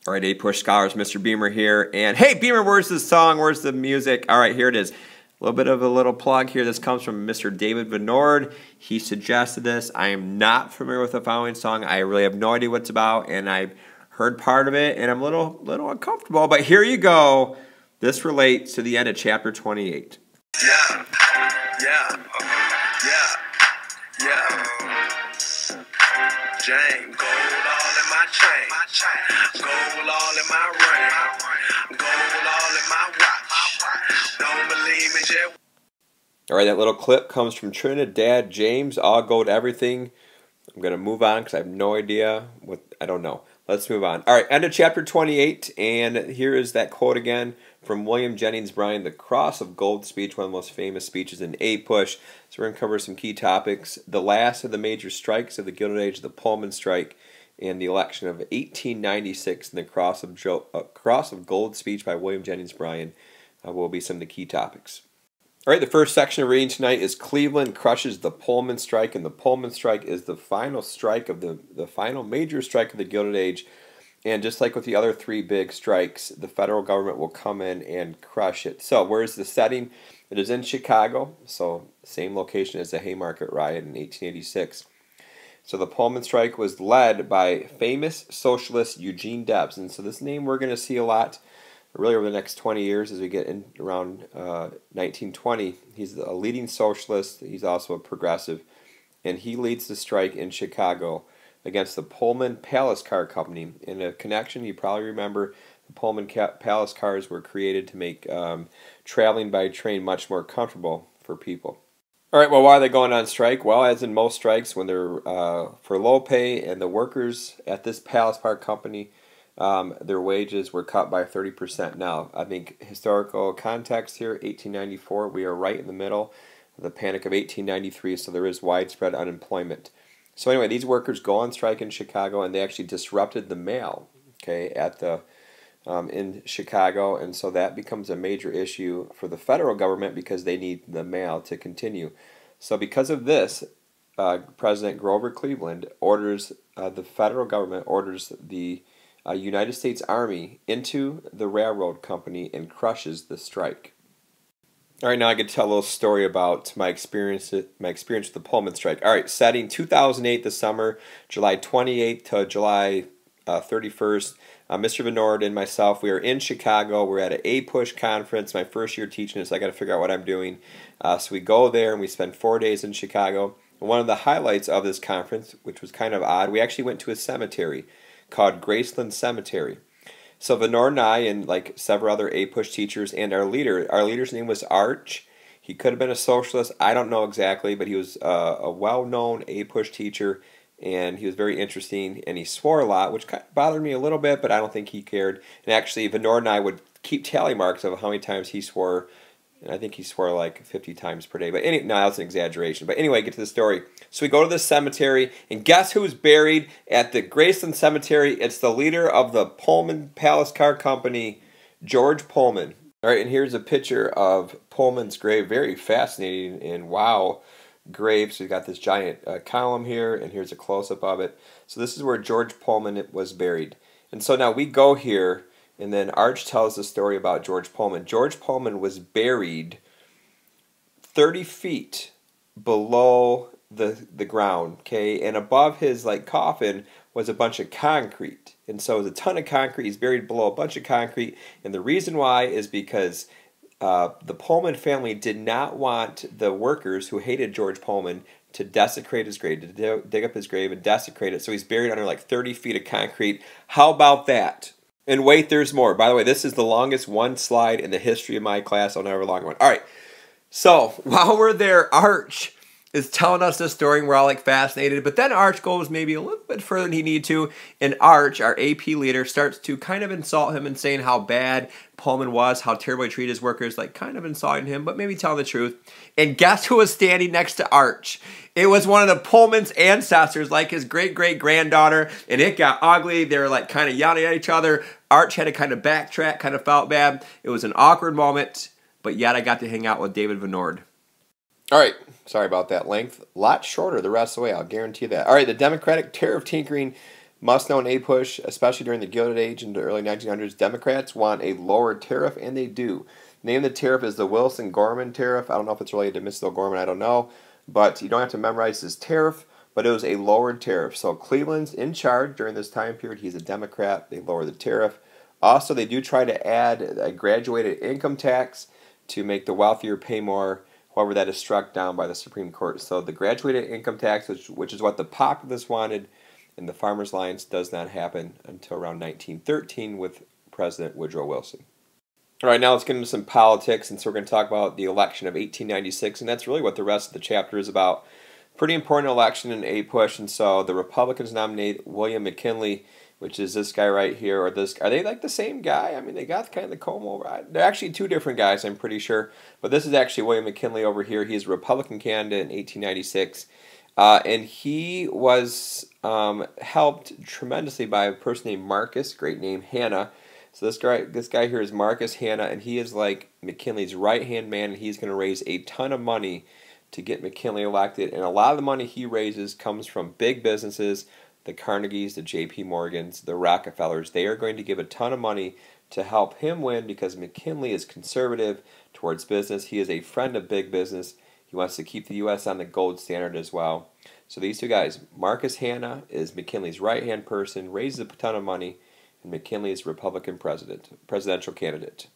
All right, A-Push Scholars, Mr. Beamer here. And hey, Beamer, where's the song? Where's the music? All right, here it is. A little bit of a little plug here. This comes from Mr. David Venord. He suggested this. I am not familiar with the following song. I really have no idea what it's about, and I've heard part of it, and I'm a little uncomfortable. But here you go. This relates to the end of chapter 28. Yeah. Jane, gold all in my chain, gold all in my ring, gold all in my watch. Don't believe me, Jay. All right, that little clip comes from Trinidad James. All gold everything. I'm going to move on because I have no idea what, I don't know. Let's move on. All right, end of chapter 28, and here is that quote again from William Jennings Bryan, the Cross of Gold speech, one of the most famous speeches in A-Push. So we're going to cover some key topics. The last of the major strikes of the Gilded Age, the Pullman Strike, and the election of 1896, and the Cross of Gold speech by William Jennings Bryan will be some of the key topics. All right, the first section of reading tonight is Cleveland crushes the Pullman Strike, and the Pullman Strike is the final strike of the final major strike of the Gilded Age. And just like with the other three big strikes, the federal government will come in and crush it. So where's the setting? It is in Chicago, so same location as the Haymarket riot in 1886. So the Pullman Strike was led by famous socialist Eugene Debs. And so this name we're going to see a lot really over the next 20 years as we get in around 1920. He's a leading socialist. He's also a progressive. And he leads the strike in Chicago against the Pullman Palace Car Company. In a connection, you probably remember the Pullman Palace cars were created to make traveling by train much more comfortable for people. All right, well, why are they going on strike? Well, as in most strikes, when they're for low pay, and the workers at this Palace Car Company, their wages were cut by 30%. Now, I think historical context here, 1894, we are right in the middle of the Panic of 1893, so there is widespread unemployment. So anyway, these workers go on strike in Chicago, and they actually disrupted the mail, okay, at the in Chicago, and so that becomes a major issue for the federal government because they need the mail to continue. So because of this, President Grover Cleveland orders the federal government orders the United States Army into the railroad company and crushes the strike. All right, now I could tell a little story about my experience with the Pullman Strike. All right, setting 2008, the summer, July 28th to July 31st. Mr. Venord and myself, we are in Chicago. We're at an A-Push conference, my first year teaching this. I got to figure out what I'm doing. So we go there and we spend 4 days in Chicago. And one of the highlights of this conference, which was kind of odd, we actually went to a cemetery called Graceland Cemetery. So Venord and I, and like several other A-Push teachers, and our leader's name was Arch. He could have been a socialist, I don't know exactly, but he was a well-known A-Push teacher, and he was very interesting, and he swore a lot, which kind of bothered me a little bit, but I don't think he cared. And actually, Venord and I would keep tally marks of how many times he swore, and I think he swore like 50 times per day. But no, that's an exaggeration. But anyway, get to the story. So we go to the cemetery, and guess who's buried at the Graceland Cemetery? It's the leader of the Pullman Palace Car Company, George Pullman. All right, and here's a picture of Pullman's grave. Very fascinating and wow grave. So we've got this giant column here, and here's a close-up of it. So this is where George Pullman was buried. And so now we go here, and then Arch tells the story about George Pullman. George Pullman was buried 30 feet below the ground, okay, and above his like coffin was a bunch of concrete, and so it was a ton of concrete. He's buried below a bunch of concrete, and the reason why is because the Pullman family did not want the workers who hated George Pullman to desecrate his grave, to dig up his grave and desecrate it. So he's buried under like 30 feet of concrete. How about that? And wait, there's more. By the way, this is the longest one slide in the history of my class. I'll never long one. All right. So while we're there, Arch is telling us this story, and we're all like fascinated. But then Arch goes maybe a little bit further than he needed to, and Arch, our AP leader, starts to kind of insult him and saying how bad Pullman was, how terribly he treated his workers, like kind of insulting him, but maybe telling the truth. And guess who was standing next to Arch? It was one of the Pullman's ancestors, like his great-great-granddaughter, and it got ugly. They were like kind of yelling at each other. Arch had to kind of backtrack, kind of felt bad. It was an awkward moment, but yet I got to hang out with David Venord. All right, sorry about that length. A lot shorter the rest of the way, I'll guarantee that. All right, the Democratic tariff tinkering Must know in A-Push, especially during the Gilded Age into the early 1900s, Democrats want a lower tariff, and they do. The name of the tariff is the Wilson-Gorman tariff. I don't know if it's related to Mrs. Gorman, I don't know. But you don't have to memorize this tariff, but it was a lowered tariff. So Cleveland's in charge during this time period. He's a Democrat. They lower the tariff. Also, they do try to add a graduated income tax to make the wealthier pay more. However, that is struck down by the Supreme Court. So the graduated income tax, which is what the populists wanted, and the Farmers' Alliance, does not happen until around 1913 with President Woodrow Wilson. All right, now let's get into some politics, and so we're going to talk about the election of 1896, and that's really what the rest of the chapter is about. Pretty important election in A-Push, and so the Republicans nominate William McKinley, which is this guy right here, or this. Are they like the same guy? I mean, they got kind of the comb over. They're actually two different guys, I'm pretty sure, but this is actually William McKinley over here. He's a Republican candidate in 1896, and he was helped tremendously by a person named Marcus, great name, Hanna. So this guy here is Marcus Hanna, and he is like McKinley's right-hand man, and he's going to raise a ton of money to get McKinley elected. And a lot of the money he raises comes from big businesses, the Carnegies, the J.P. Morgans, the Rockefellers. They are going to give a ton of money to help him win because McKinley is conservative towards business. He is a friend of big business. He wants to keep the U.S. on the gold standard as well. So these two guys, Marcus Hanna is McKinley's right-hand person, raises a ton of money, and McKinley is Republican presidential candidate.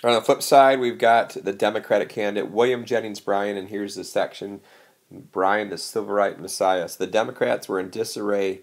On the flip side, we've got the Democratic candidate, William Jennings Bryan, and here's the section, Bryan, the Civil Rights Messiah. So the Democrats were in disarray,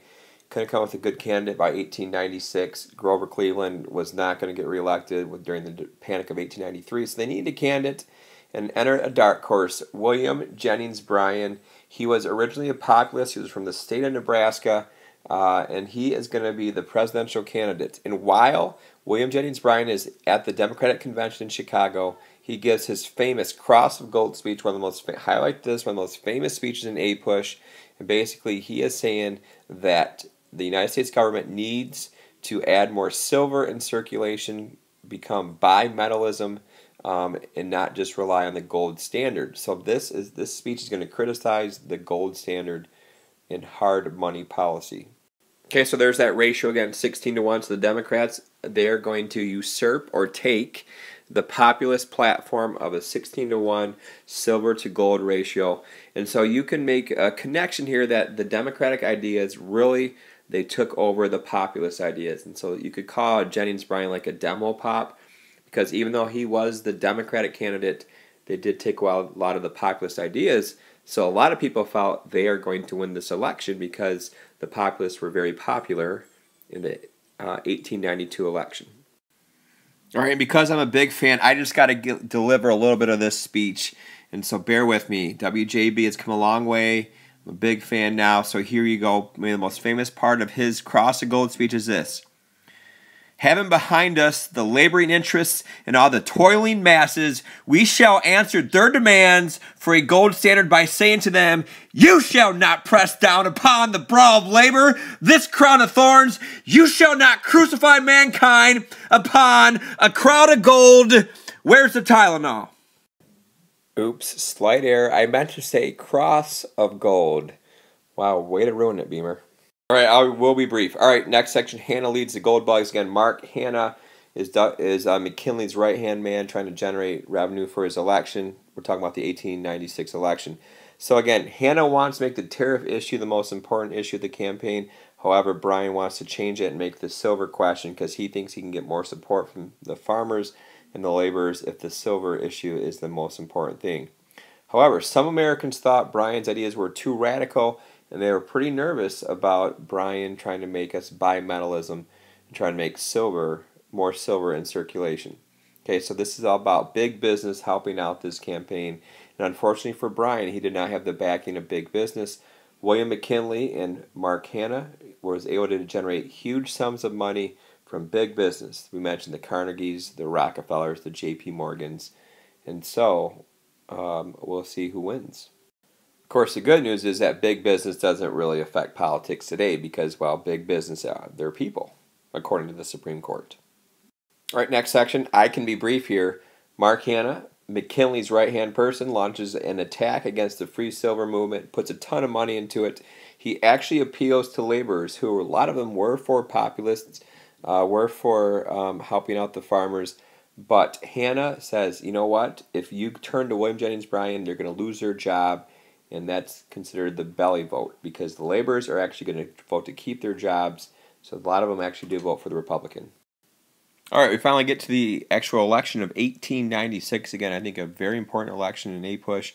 couldn't come up with a good candidate by 1896. Grover Cleveland was not going to get reelected during the Panic of 1893, so they needed a candidate and entered a dark horse, William Jennings Bryan. He was originally a populist. He was from the state of Nebraska. And he is going to be the presidential candidate. And while William Jennings Bryan is at the Democratic Convention in Chicago, he gives his famous Cross of Gold speech, one of the most one of the most famous speeches in A-Push. And basically, he is saying that the United States government needs to add more silver in circulation, become bimetallism, and not just rely on the gold standard. So this speech is going to criticize the gold standard in hard money policy. Okay, so there's that ratio again, 16-1. So the Democrats, they're going to usurp or take the populist platform of a 16-1 silver to gold ratio. And so you can make a connection here that the Democratic ideas really, they took over the populist ideas. And so you could call Jennings Bryan like a demo pop, because even though he was the Democratic candidate, they did take a lot of the populist ideas. So a lot of people felt they are going to win this election because the populists were very popular in the 1892 election. All right, and because I'm a big fan, I just got to deliver a little bit of this speech, and so bear with me. WJB has come a long way. I'm a big fan now, so here you go. Maybe the most famous part of his Cross of Gold speech is this. Having behind us the laboring interests and all the toiling masses, we shall answer their demands for a gold standard by saying to them, you shall not press down upon the brow of labor this crown of thorns. You shall not crucify mankind upon a crown of gold. Where's the Tylenol? Oops, slight error. I meant to say Cross of Gold. Wow, way to ruin it, Beamer. All right, I will be brief. All right, next section, Hanna leads the gold bugs. Again, Mark Hanna is McKinley's right-hand man trying to generate revenue for his election. We're talking about the 1896 election. So again, Hanna wants to make the tariff issue the most important issue of the campaign. However, Bryan wants to change it and make the silver question because he thinks he can get more support from the farmers and the laborers if the silver issue is the most important thing. However, some Americans thought Bryan's ideas were too radical, and they were pretty nervous about Bryan trying to make us bimetallism and trying to make more silver in circulation. Okay, so this is all about big business helping out this campaign. And unfortunately for Bryan, he did not have the backing of big business. William McKinley and Mark Hanna was able to generate huge sums of money from big business. We mentioned the Carnegies, the Rockefellers, the J.P. Morgans. And so we'll see who wins. Of course, the good news is that big business doesn't really affect politics today because, well, big business, they're people, according to the Supreme Court. All right, next section. I can be brief here. Mark Hanna, McKinley's right-hand person, launches an attack against the free silver movement, puts a ton of money into it. he actually appeals to laborers who, a lot of them were for populists, were for helping out the farmers. But Hanna says, you know what? If you turn to William Jennings Bryan, they're going to lose their job, and that's considered the belly vote because the laborers are actually going to vote to keep their jobs. So a lot of them actually do vote for the Republican. All right, we finally get to the actual election of 1896. Again, I think a very important election in a push.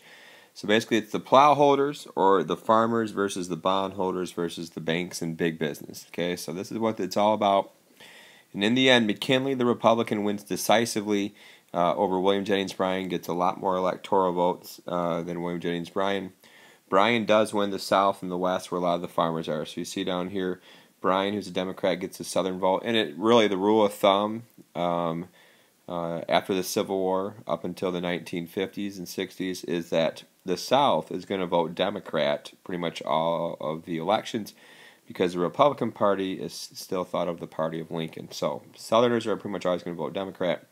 So basically, it's the plow holders or the farmers versus the bond holders versus the banks and big business. Okay, so this is what it's all about. And in the end, McKinley, the Republican, wins decisively over William Jennings Bryan, gets a lot more electoral votes than William Jennings Bryan. Bryan does win the South and the West, where a lot of the farmers are. So you see down here, Bryan, who's a Democrat, gets the Southern vote. And it really, the rule of thumb after the Civil War up until the 1950s and 60s is that the South is going to vote Democrat pretty much all of the elections because the Republican Party is still thought of the party of Lincoln. So Southerners are pretty much always going to vote Democrat.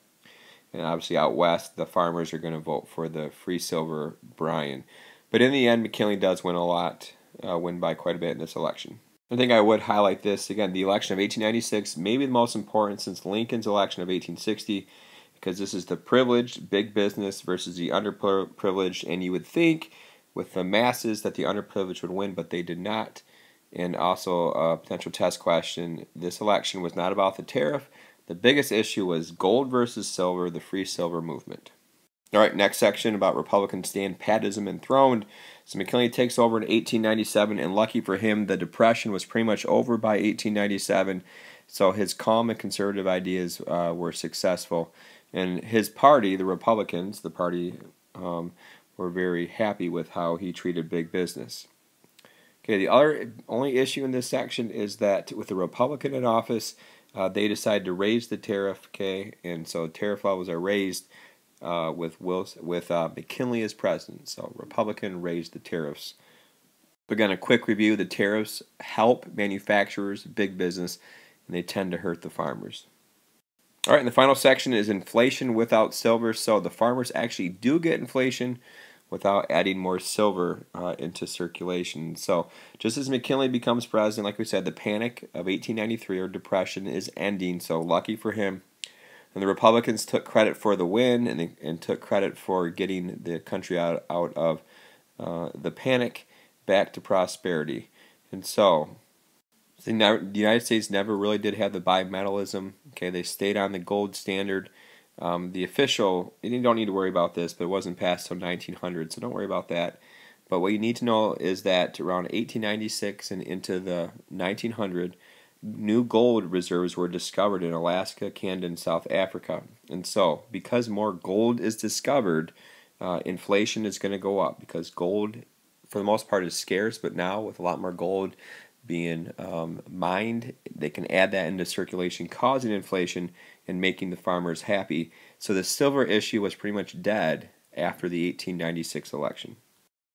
And obviously out West, the farmers are going to vote for the free silver Bryan. But in the end, McKinley does win a lot, win by quite a bit in this election. I think I would highlight this, again, the election of 1896, maybe the most important since Lincoln's election of 1860, because this is the privileged, big business versus the underprivileged, and you would think with the masses that the underprivileged would win, but they did not. And also a potential test question, this election was not about the tariff. The biggest issue was gold versus silver, the free silver movement. All right, next section about Republican stand patism enthroned. So McKinley takes over in 1897, and lucky for him, the Depression was pretty much over by 1897. So his calm and conservative ideas were successful. And his party, the Republicans, the party, were very happy with how he treated big business. Okay, the only issue in this section is that with the Republican in office, they decided to raise the tariff. Okay, and so tariff levels are raised with McKinley as president. So Republican raised the tariffs. Again, a quick review: the tariffs help manufacturers, big business, and they tend to hurt the farmers. All right, and the final section is inflation without silver. So the farmers actually do get inflation without adding more silver into circulation. So just as McKinley becomes president, like we said, the panic of 1893 or depression is ending. So lucky for him. And the Republicans took credit for the win and took credit for getting the country out of the panic back to prosperity. And so the United States never really did have the bimetallism. Okay, they stayed on the gold standard. The official, you don't need to worry about this, but it wasn't passed until 1900, so don't worry about that. But what you need to know is that around 1896 and into the 1900, new gold reserves were discovered in Alaska, Canada, and South Africa. And so, because more gold is discovered, inflation is going to go up because gold, for the most part, is scarce. But now, with a lot more gold being mined, they can add that into circulation, causing inflation and making the farmers happy. So the silver issue was pretty much dead after the 1896 election.